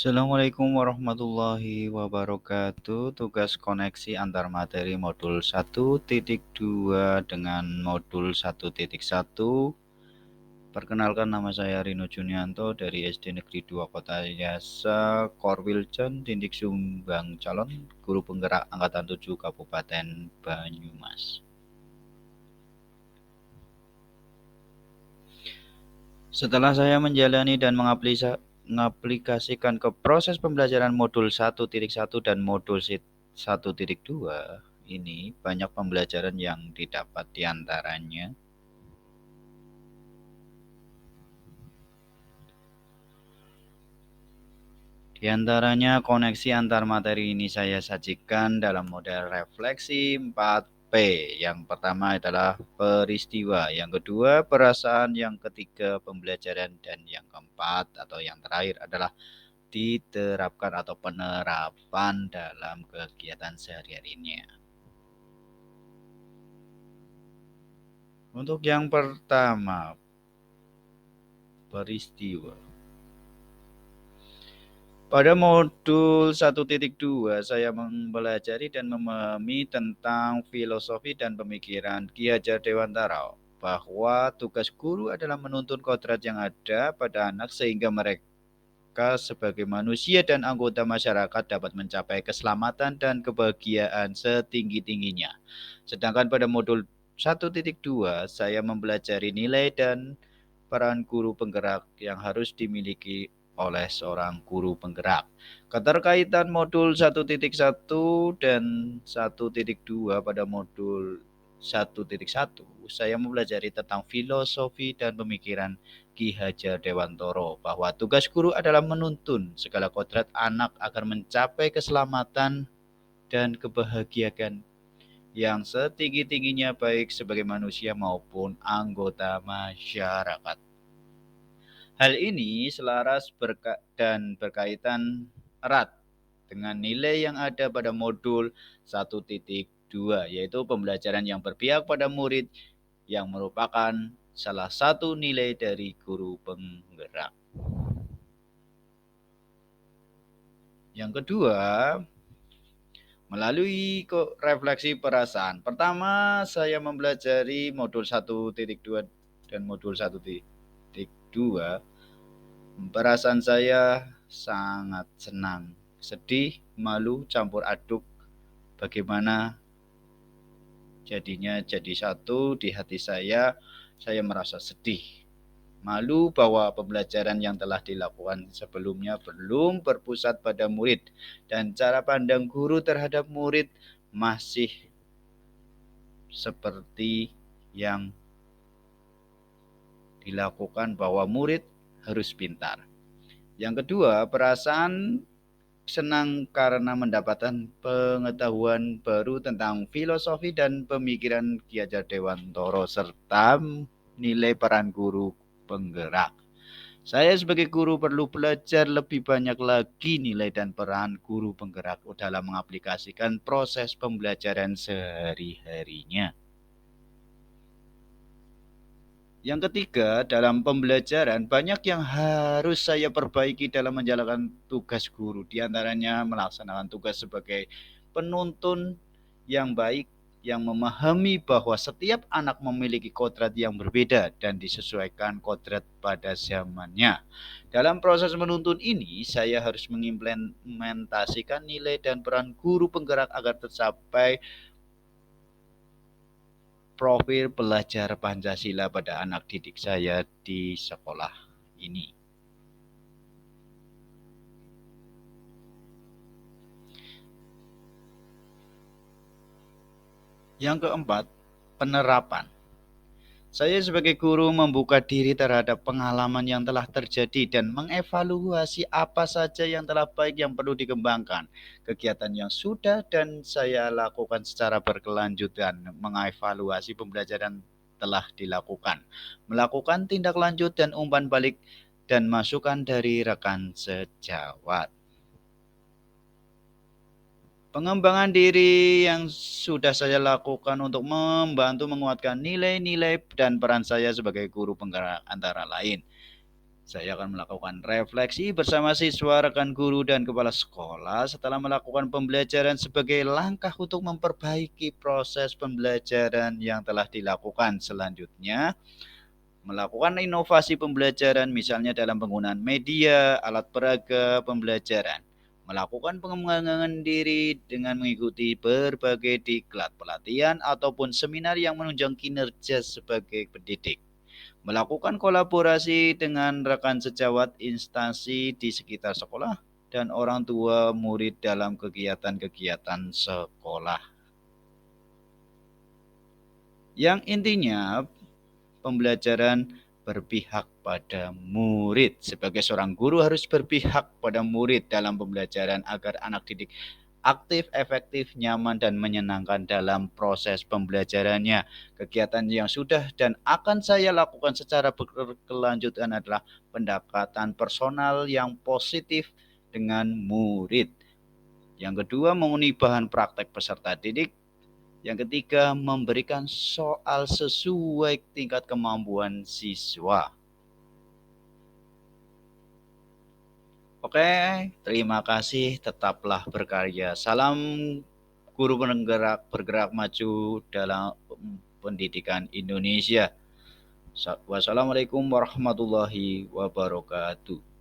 Assalamualaikum warahmatullahi wabarakatuh. Tugas koneksi antar materi modul 1.2 dengan modul 1.1. Perkenalkan, nama saya Rino Junianto dari SD Negeri 2 Kota Yasa, Korwiljan, Tindik Sumbang Calon, Guru Penggerak Angkatan 7 Kabupaten Banyumas. Setelah saya menjalani dan mengaplikasikan ke proses pembelajaran modul 1.1 dan modul 1.2, ini banyak pembelajaran yang didapat diantaranya. Di antaranya koneksi antar materi ini saya sajikan dalam model refleksi 4P. Yang pertama adalah peristiwa, yang kedua perasaan, yang ketiga pembelajaran, dan yang keempat atau yang terakhir adalah diterapkan atau penerapan dalam kegiatan sehari-harinya. Untuk yang pertama, peristiwa. Pada modul 1.2 saya mempelajari dan memahami tentang filosofi dan pemikiran Ki Hajar Dewantara, bahwa tugas guru adalah menuntun kodrat yang ada pada anak sehingga mereka sebagai manusia dan anggota masyarakat dapat mencapai keselamatan dan kebahagiaan setinggi-tingginya. Sedangkan pada modul 1.2 saya mempelajari nilai dan peran guru penggerak yang harus dimiliki oleh seorang guru penggerak. Keterkaitan modul 1.1 dan 1.2 pada modul 1.1, saya mempelajari tentang filosofi dan pemikiran Ki Hajar Dewantara, bahwa tugas guru adalah menuntun segala kodrat anak agar mencapai keselamatan dan kebahagiaan yang setinggi-tingginya baik sebagai manusia maupun anggota masyarakat. Hal ini selaras dan berkaitan erat dengan nilai yang ada pada modul 1.2, yaitu pembelajaran yang berpihak pada murid, yang merupakan salah satu nilai dari guru penggerak. Yang kedua, melalui refleksi perasaan. Pertama, saya mempelajari modul 1.2 dan modul 1.2. Perasaan saya sangat senang, sedih, malu, campur aduk. Bagaimana jadinya jadi satu di hati saya merasa sedih, malu bahwa pembelajaran yang telah dilakukan sebelumnya belum berpusat pada murid, dan cara pandang guru terhadap murid masih seperti yang dilakukan bahwa murid harus pintar. Yang kedua, perasaan senang karena mendapatkan pengetahuan baru tentang filosofi dan pemikiran Ki Hajar Dewantara serta nilai peran guru penggerak. Saya sebagai guru perlu belajar lebih banyak lagi nilai dan peran guru penggerak dalam mengaplikasikan proses pembelajaran sehari-harinya. Yang ketiga, dalam pembelajaran banyak yang harus saya perbaiki dalam menjalankan tugas guru. Di antaranya melaksanakan tugas sebagai penuntun yang baik, yang memahami bahwa setiap anak memiliki kodrat yang berbeda dan disesuaikan kodrat pada zamannya. Dalam proses menuntun ini, saya harus mengimplementasikan nilai dan peran guru penggerak agar tercapai profil pelajar Pancasila pada anak didik saya di sekolah ini. Yang keempat, penerapan. Saya sebagai guru membuka diri terhadap pengalaman yang telah terjadi dan mengevaluasi apa saja yang telah baik yang perlu dikembangkan. Kegiatan yang sudah dan saya lakukan secara berkelanjutan, mengevaluasi pembelajaran telah dilakukan, melakukan tindak lanjut dan umpan balik dan masukan dari rekan sejawat. Pengembangan diri yang sudah saya lakukan untuk membantu menguatkan nilai-nilai dan peran saya sebagai guru penggerak antara lain. Saya akan melakukan refleksi bersama siswa, rekan guru, dan kepala sekolah setelah melakukan pembelajaran sebagai langkah untuk memperbaiki proses pembelajaran yang telah dilakukan. Selanjutnya, melakukan inovasi pembelajaran misalnya dalam penggunaan media, alat peraga pembelajaran. Melakukan pengembangan diri dengan mengikuti berbagai diklat pelatihan ataupun seminar yang menunjang kinerja sebagai pendidik. Melakukan kolaborasi dengan rekan sejawat instansi di sekitar sekolah dan orang tua murid dalam kegiatan-kegiatan sekolah. Yang intinya pembelajaran berpihak pada murid. Sebagai seorang guru harus berpihak pada murid dalam pembelajaran agar anak didik aktif, efektif, nyaman, dan menyenangkan dalam proses pembelajarannya. Kegiatan yang sudah dan akan saya lakukan secara berkelanjutan adalah pendekatan personal yang positif dengan murid. Yang kedua, menguji bahan praktek peserta didik. Yang ketiga, memberikan soal sesuai tingkat kemampuan siswa. Oke, terima kasih. Tetaplah berkarya. Salam guru penggerak bergerak maju dalam pendidikan Indonesia. Wassalamualaikum warahmatullahi wabarakatuh.